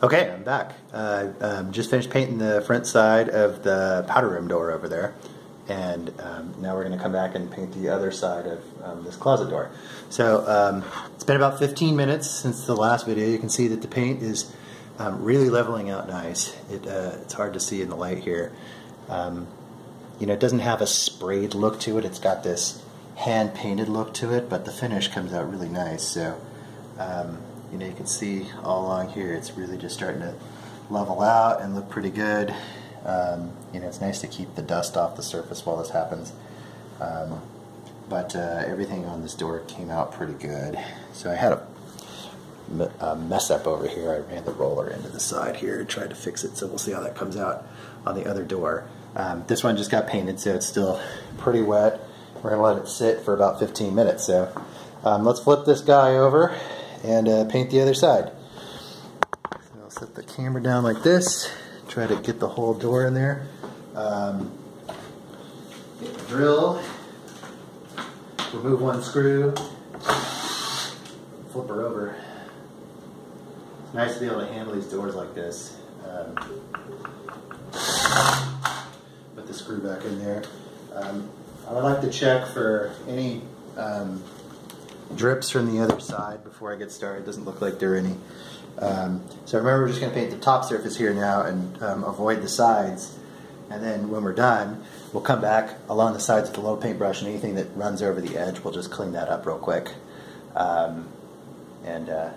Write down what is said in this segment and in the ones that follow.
Okay, I'm back. Just finished painting the front side of the powder room door over there, and now we're going to come back and paint the other side of this closet door. So it's been about 15 minutes since the last video. You can see that the paint is really leveling out nice. It's hard to see in the light here. You know, it doesn't have a sprayed look to it. It's got this hand-painted look to it, but the finish comes out really nice. So you know, you can see all along here it's really just starting to level out and look pretty good. You know, it's nice to keep the dust off the surface while this happens. But everything on this door came out pretty good. So I had a mess up over here. I ran the roller into the side here and tried to fix it, so we'll see how that comes out on the other door. This one just got painted, so it's still pretty wet. We're going to let it sit for about 15 minutes. So let's flip this guy over and paint the other side. So I'll set the camera down like this, try to get the whole door in there. Get the drill, remove one screw, flip her over. It's nice to be able to handle these doors like this. Put the screw back in there. I would like to check for any drips from the other side before I get started. Doesn't look like there are any. So remember, we're just going to paint the top surface here now and avoid the sides. And then when we're done, we'll come back along the sides with the low paintbrush, and anything that runs over the edge, we'll just clean that up real quick.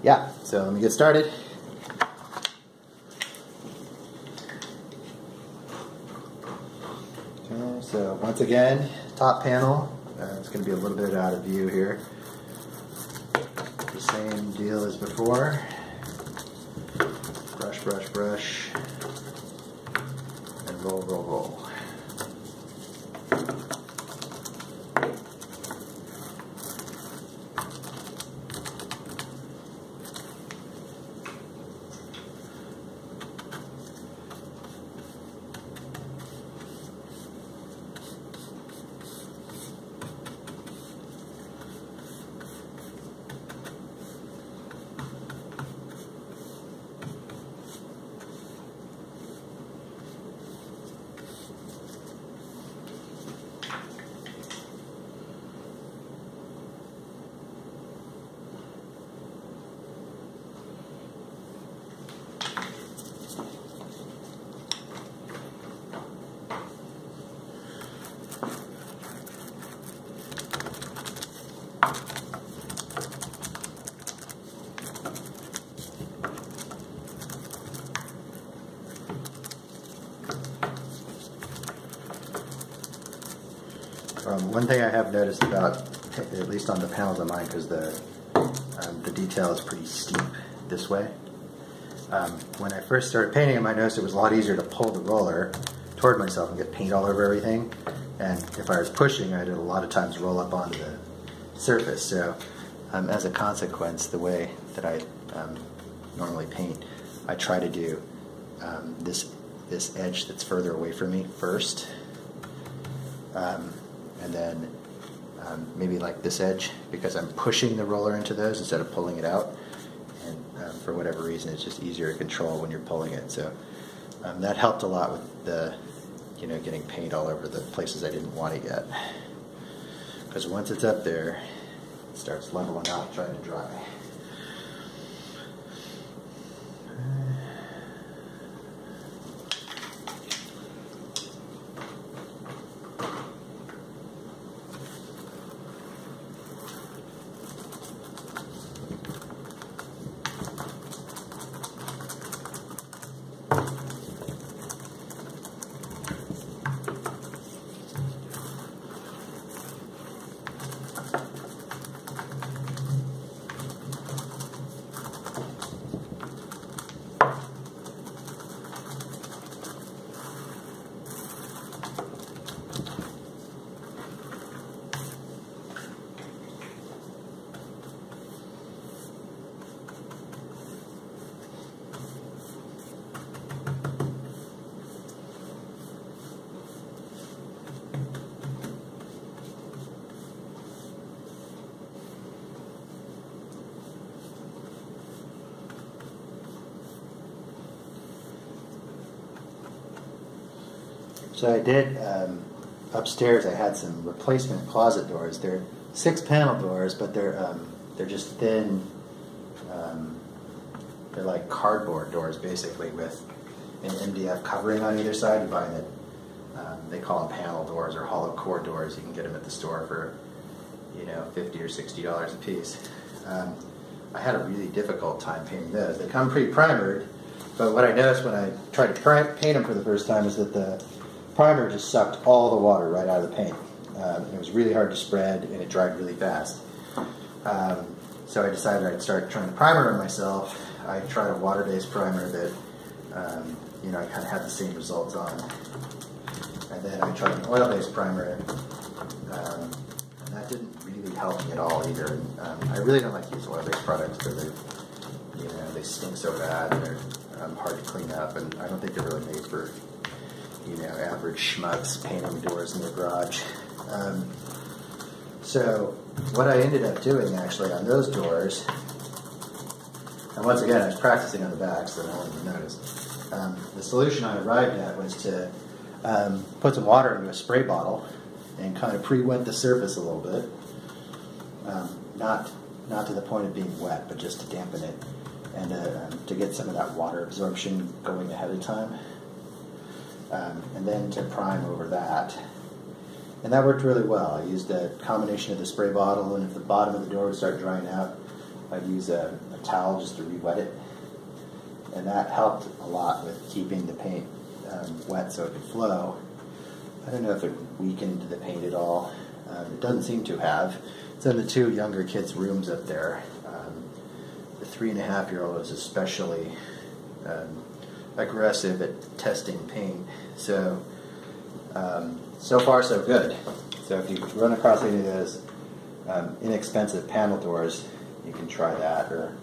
Yeah, so let me get started. Okay, so once again, top panel. It's going to be a little bit out of view here. The same deal as before. Brush, brush, brush, and roll, roll, roll. One thing I have noticed about, at least on the panels of mine, because the detail is pretty steep this way. When I first started painting them, I noticed it was a lot easier to pull the roller toward myself and get paint all over everything. And if I was pushing, I did a lot of times roll up onto the surface. So as a consequence, the way that I normally paint, I try to do this edge that's further away from me first. And then maybe like this edge, because I'm pushing the roller into those instead of pulling it out. And for whatever reason, it's just easier to control when you're pulling it. So that helped a lot with the, you know, getting paint all over the places I didn't want it yet. Because once it's up there, it starts leveling out, trying to dry. So I did, upstairs I had some replacement closet doors. They're 6-panel doors, but they're just thin, they're like cardboard doors basically with an MDF covering on either side. You buy them at, they call them panel doors or hollow core doors. You can get them at the store for, you know, $50 or $60 a piece. I had a really difficult time painting those. They come pre-primered, but what I noticed when I tried to paint them for the first time is that the primer just sucked all the water right out of the paint. It was really hard to spread, and it dried really fast. So I decided I'd start trying to primer on myself. I tried a water-based primer that, you know, I kind of had the same results on. And then I tried an oil-based primer, and that didn't really help me at all either. And, I really don't like to use oil-based products because you know, they stink so bad and they're hard to clean up, and I don't think they're really made for, you know, average schmucks painting doors in their garage. So what I ended up doing actually on those doors, and once again I was practicing on the back so no one would notice, the solution I arrived at was to put some water into a spray bottle and kind of pre-wet the surface a little bit. Not to the point of being wet, but just to dampen it and to get some of that water absorption going ahead of time. And then to prime over that. And that worked really well. I used a combination of the spray bottle, and if the bottom of the door would start drying out, I'd use a towel just to re-wet it. And that helped a lot with keeping the paint wet so it could flow. I don't know if it weakened the paint at all. It doesn't seem to have. It's in the 2 younger kids' rooms up there. The 3.5-year-old is especially aggressive at testing paint. So, so far so good. So if you run across any of those inexpensive panel doors, you can try that, or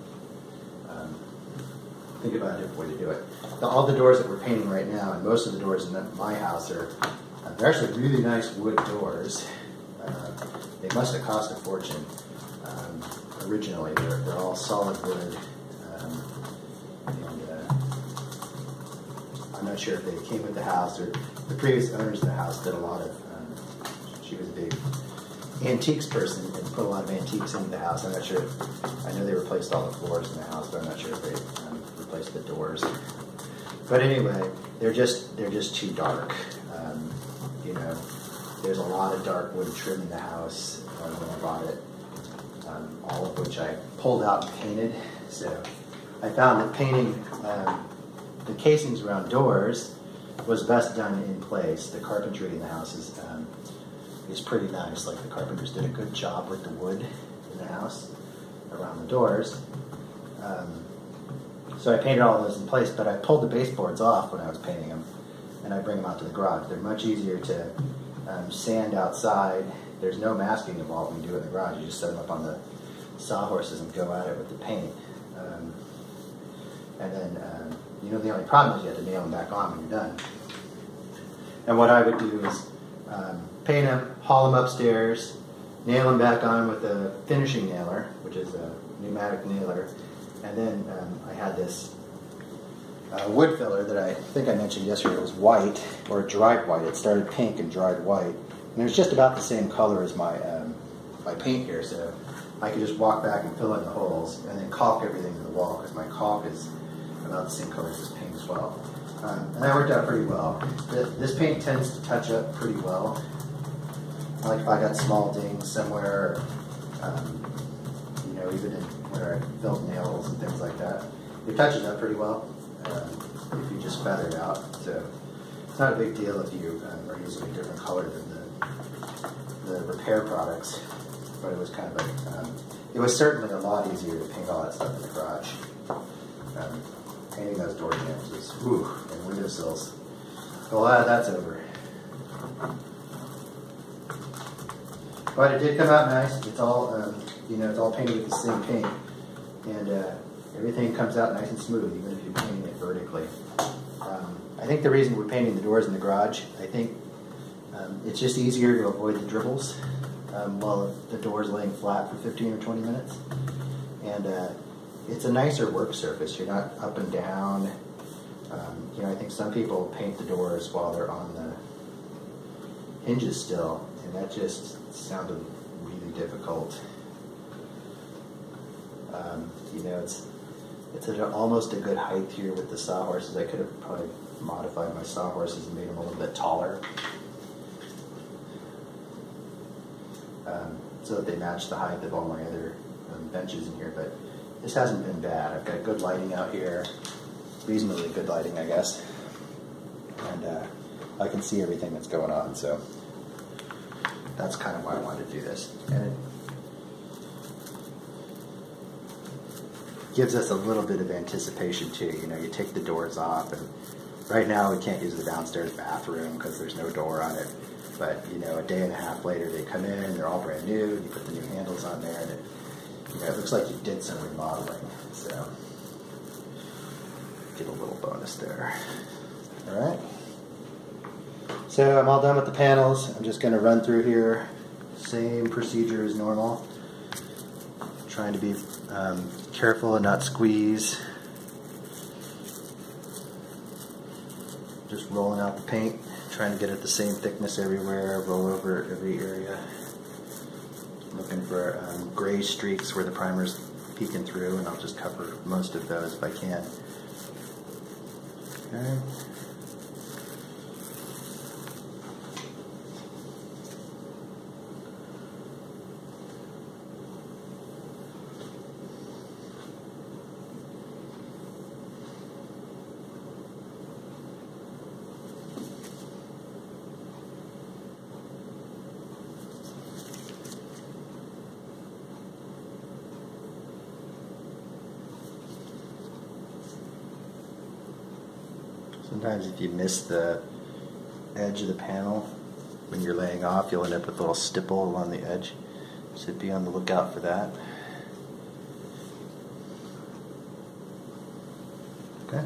think about a different way to do it. All the doors that we're painting right now, and most of the doors in my house they're actually really nice wood doors. They must have cost a fortune. Originally, they're all solid wood, and I'm not sure if they came with the house or the previous owners of the house did a lot of. She was a big antiques person and put a lot of antiques into the house. I'm not sure. I know they replaced all the floors in the house, but I'm not sure if they replaced the doors. But anyway, they're just too dark. You know, there's a lot of dark wood trim in the house when I bought it, all of which I pulled out and painted. So I found that painting the casings around doors was best done in place. The carpentry in the house is pretty nice. Like, the carpenters did a good job with the wood in the house around the doors. So I painted all of those in place, but I pulled the baseboards off when I was painting them, and I bring them out to the garage. They're much easier to sand outside. There's no masking involved when you do it in the garage. You just set them up on the sawhorses and go at it with the paint. And then, you know, the only problem is you have to nail them back on when you're done. And what I would do is paint them, haul them upstairs, nail them back on with a finishing nailer, which is a pneumatic nailer. And then I had this wood filler that I think I mentioned yesterday. It was white, or dried white. It started pink and dried white. And it was just about the same color as my my paint here, so I could just walk back and fill in the holes and then caulk everything to the wall, because my caulk is about the same color as this paint as well. And that worked out pretty well. This paint tends to touch up pretty well. Like if I got small dings somewhere, you know, even in where I filled nails and things like that, it touches up pretty well if you just feather it out. So it's not a big deal if you are using a different color than the repair products. But it was kind of like, it was certainly a lot easier to paint all that stuff in the garage. Painting those door jambs was, whew, and windowsills. A lot of that's over. But it did come out nice. It's all, you know, it's all painted with the same paint, and everything comes out nice and smooth, even if you're painting it vertically. I think the reason we're painting the doors in the garage, I think it's just easier to avoid the dribbles while the door's laying flat for 15 or 20 minutes, and it's a nicer work surface. You're not up and down. You know, I think some people paint the doors while they're on hinges still, and that just sounded really difficult. You know, it's at almost a good height here with the sawhorses. I could have probably modified my sawhorses and made them a little bit taller, so that they match the height of all my other benches in here. But this hasn't been bad. I've got good lighting out here, reasonably good lighting, I guess, and I can see everything that's going on. So that's kind of why I wanted to do this. And it gives us a little bit of anticipation too. You know, you take the doors off, and right now we can't use the downstairs bathroom because there's no door on it. But you know, a day and a half later they come in, they're all brand new, and you put the new handles on there, and it looks like you did some remodeling. So get a little bonus there. All right. So I'm all done with the panels. I'm just going to run through here, same procedure as normal. Trying to be careful and not squeeze. Just rolling out the paint, trying to get it the same thickness everywhere, roll over every area. Looking for gray streaks where the primer's peeking through, and I'll just cover most of those if I can. Okay. Sometimes if you miss the edge of the panel when you're laying off, you'll end up with a little stipple along the edge. So be on the lookout for that. Okay.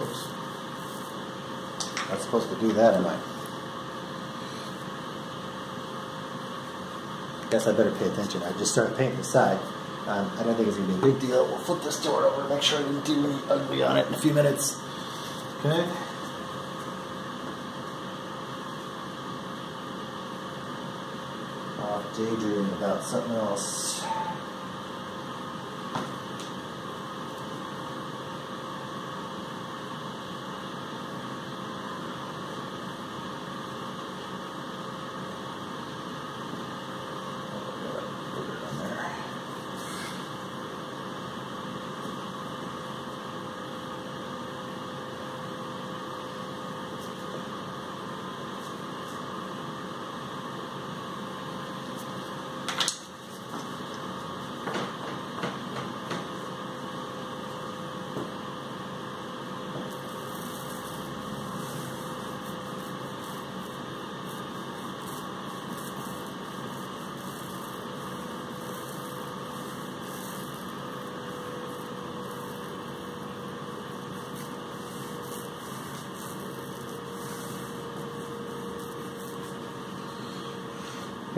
Oops. Not supposed to do that, am I? Guess I better pay attention. I just started painting the side. I don't think it's going to be a big deal. We'll flip this door over and make sure I didn't do any ugly on it in a few minutes. Okay. I'll daydream about something else.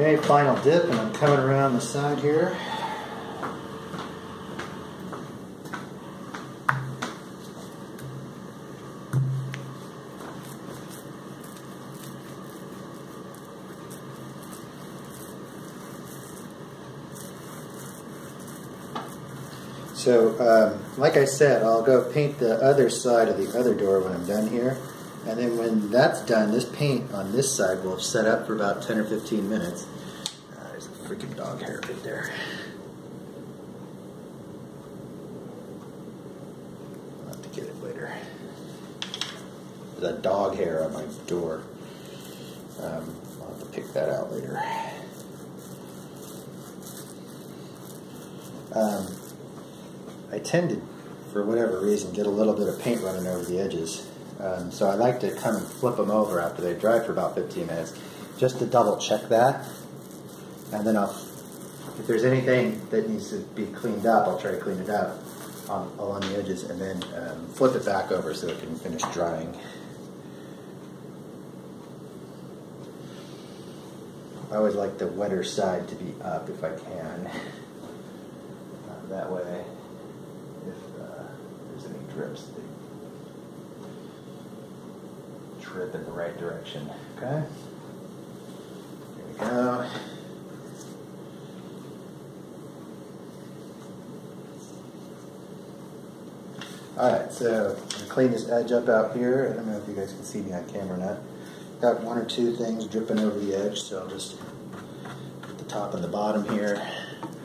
Okay, final dip, and I'm coming around the side here. So, like I said, I'll go paint the other side of the other door when I'm done here. And then when that's done, this paint on this side will have set up for about 10 or 15 minutes. There's a freaking dog hair right there. I'll have to get it later. There's a dog hair on my door. I'll have to pick that out later. I tend to, for whatever reason, get a little bit of paint running over the edges. So I like to come and flip them over after they dry for about 15 minutes, just to double check that. And then if there's anything that needs to be cleaned up, I'll try to clean it up along the edges, and then flip it back over so it can finish drying. I always like the wetter side to be up if I can. That way, if there's any drips, they drip in the right direction. Okay? Here we go. Alright, so I'm going to clean this edge up out here. I don't know if you guys can see me on camera or not. Got one or two things dripping over the edge, so I'll just put the top and the bottom here.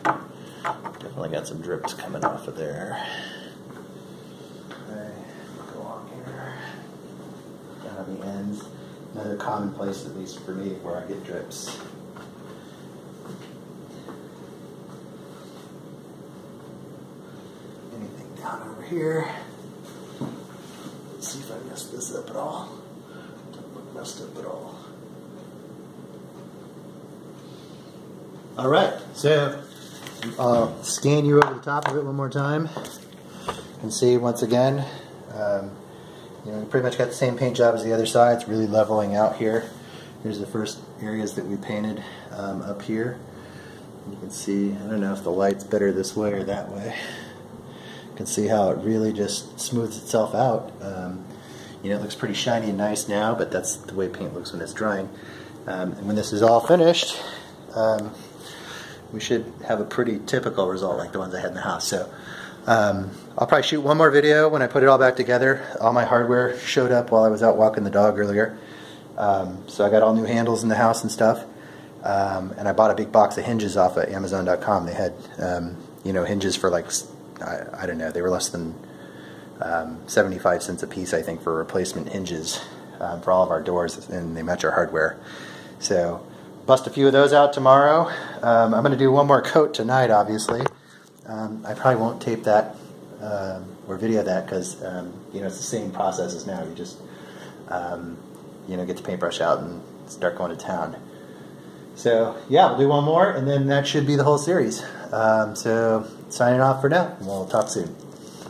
Definitely got some drips coming off of there. Okay, go on here. Down on the ends. Another common place, at least for me, where I get drips. Anything down over here. Let's see if I messed this up at all. Don't look messed up at all. Alright, so I'll scan you over the top of it one more time and see once again. You know, we pretty much got the same paint job as the other side. It's really leveling out here. Here's the first areas that we painted up here. You can see, I don't know if the light's better this way or that way. You can see how it really just smooths itself out. You know, it looks pretty shiny and nice now, but that's the way paint looks when it's drying. And when this is all finished, we should have a pretty typical result like the ones I had in the house. So I'll probably shoot one more video when I put it all back together. All my hardware showed up while I was out walking the dog earlier. So I got all new handles in the house and stuff. And I bought a big box of hinges off of Amazon.com. They had, you know, hinges for like, I don't know, they were less than 75 cents a piece, I think, for replacement hinges for all of our doors, and they match our hardware. So bust a few of those out tomorrow. I'm going to do one more coat tonight, obviously. I probably won't tape that or video that because you know, it's the same process as now. You just you know, get the paintbrush out and start going to town. So yeah, we'll do one more, and then that should be the whole series. So signing off for now, and we'll talk soon.